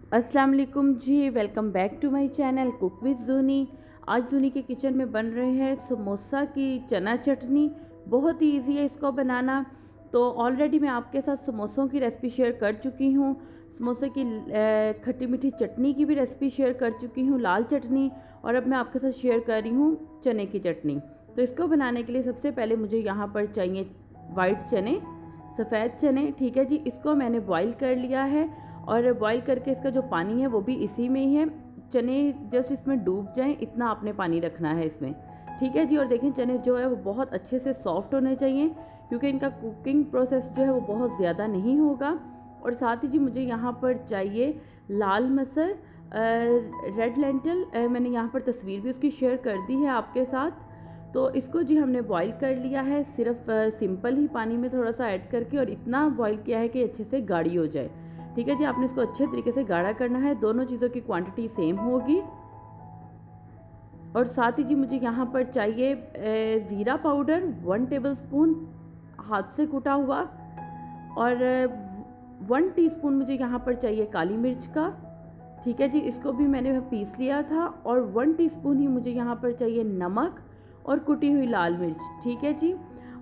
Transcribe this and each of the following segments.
अस्सलाम वालेकुम जी, welcome back to my channel cook with Zuni. आज ज़ूनी के किचन में बन रहे हैं समोसा की चना चटनी। बहुत ही इजी है इसको बनाना। तो ऑलरेडी मैं आपके साथ समोसों की रेसिपी शेयर कर चुकी हूँ, समोसे की खट्टी मीठी चटनी की भी रेसिपी शेयर कर चुकी हूँ, लाल चटनी। और अब मैं आपके साथ शेयर कर रही हूँ चने की चटनी। तो इसको बनाने के लिए सबसे पहले मुझे यहाँ पर चाहिए वाइट चने, सफ़ेद चने। ठीक है जी, इसको मैंने बॉईल कर लिया है और बॉईल करके इसका जो पानी है वो भी इसी में ही है। चने जस्ट इसमें डूब जाएं इतना आपने पानी रखना है इसमें। ठीक है जी। और देखें चने जो है वो बहुत अच्छे से सॉफ्ट होने चाहिए, क्योंकि इनका कुकिंग प्रोसेस जो है वो बहुत ज़्यादा नहीं होगा। और साथ ही जी मुझे यहाँ पर चाहिए लाल मसर, रेड लेंटल। मैंने यहाँ पर तस्वीर भी उसकी शेयर कर दी है आपके साथ। तो इसको जी हमने बॉईल कर लिया है, सिर्फ सिंपल ही पानी में थोड़ा सा ऐड करके, और इतना बॉईल किया है कि अच्छे से गाढ़ी हो जाए। ठीक है जी, आपने इसको अच्छे तरीके से गाढ़ा करना है, दोनों चीज़ों की क्वांटिटी सेम होगी। और साथ ही जी मुझे यहाँ पर चाहिए ज़ीरा पाउडर 1 टेबलस्पून हाथ से कूटा हुआ, और 1 टीस्पून मुझे यहाँ पर चाहिए काली मिर्च का। ठीक है जी, इसको भी मैंने पीस लिया था। और 1 टीस्पून ही मुझे यहाँ पर चाहिए नमक और कुटी हुई लाल मिर्च। ठीक है जी।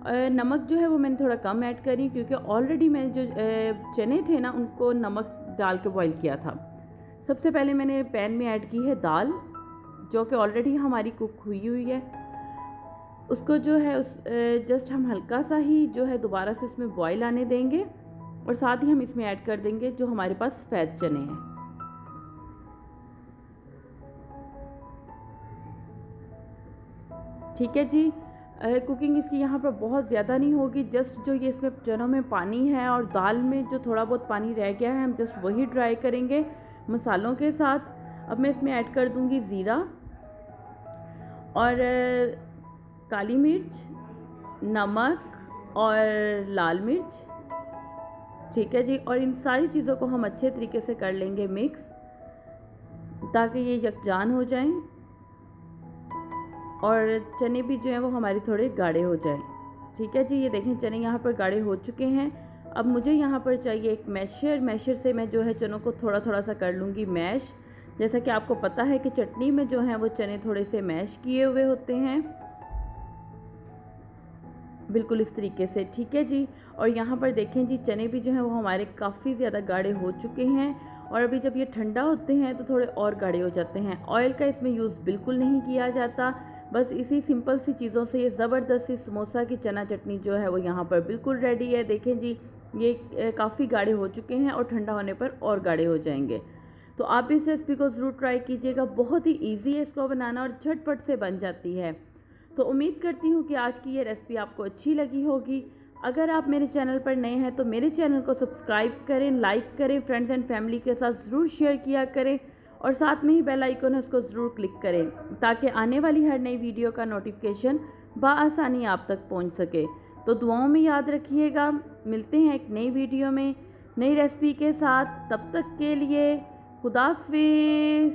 नमक जो है वो मैंने थोड़ा कम ऐड करी, क्योंकि ऑलरेडी मैंने जो चने थे ना उनको नमक डाल के बॉईल किया था। सबसे पहले मैंने पैन में ऐड की है दाल, जो कि ऑलरेडी हमारी कुक हुई हुई है। उसको जो है जस्ट हम हल्का सा ही जो है दोबारा से इसमें बॉईल आने देंगे, और साथ ही हम इसमें ऐड कर देंगे जो हमारे पास सफ़ेद चने हैं। ठीक है जी। कुकिंग इसकी यहाँ पर बहुत ज़्यादा नहीं होगी, जस्ट जो ये इसमें चनों में पानी है और दाल में जो थोड़ा बहुत पानी रह गया है, हम जस्ट वही ड्राई करेंगे मसालों के साथ। अब मैं इसमें ऐड कर दूँगी ज़ीरा और काली मिर्च, नमक और लाल मिर्च। ठीक है जी। और इन सारी चीज़ों को हम अच्छे तरीके से कर लेंगे मिक्स, ताकि ये यकजान हो जाएं और चने भी जो हैं वो हमारे थोड़े गाढ़े हो जाएं। ठीक है जी, ये देखें चने यहाँ पर गाढ़े हो चुके हैं। अब मुझे यहाँ पर चाहिए एक मैशर से मैं जो है चनों को थोड़ा थोड़ा सा कर लूँगी मैश। जैसा कि आपको पता है कि चटनी में जो है वो चने थोड़े से मैश किए हुए होते हैं, बिल्कुल इस तरीके से। ठीक है जी। और यहाँ पर देखें जी चने भी जो हैं वो हमारे काफ़ी ज़्यादा गाढ़े हो चुके हैं, और अभी जब ये ठंडा होते हैं तो थोड़े और गाढ़े हो जाते हैं। ऑयल का इसमें यूज़ बिल्कुल नहीं किया जाता, बस इसी सिंपल सी चीज़ों से ये ज़बरदस्त सी समोसा की चना चटनी जो है वो यहाँ पर बिल्कुल रेडी है। देखें जी ये काफ़ी गाढ़े हो चुके हैं और ठंडा होने पर और गाढ़े हो जाएंगे। तो आप इस रेसिपी को ज़रूर ट्राई कीजिएगा, बहुत ही ईजी है इसको बनाना और झटपट से बन जाती है। तो उम्मीद करती हूँ कि आज की ये रेसिपी आपको अच्छी लगी होगी। अगर आप मेरे चैनल पर नए हैं तो मेरे चैनल को सब्सक्राइब करें, लाइक करें, फ्रेंड्स एंड फैमिली के साथ ज़रूर शेयर किया करें, और साथ में ही बेल आइकन है उसको ज़रूर क्लिक करें, ताकि आने वाली हर नई वीडियो का नोटिफिकेशन बआसानी आप तक पहुंच सके। तो दुआओं में याद रखिएगा। मिलते हैं एक नई वीडियो में नई रेसिपी के साथ। तब तक के लिए खुदा हाफिज़।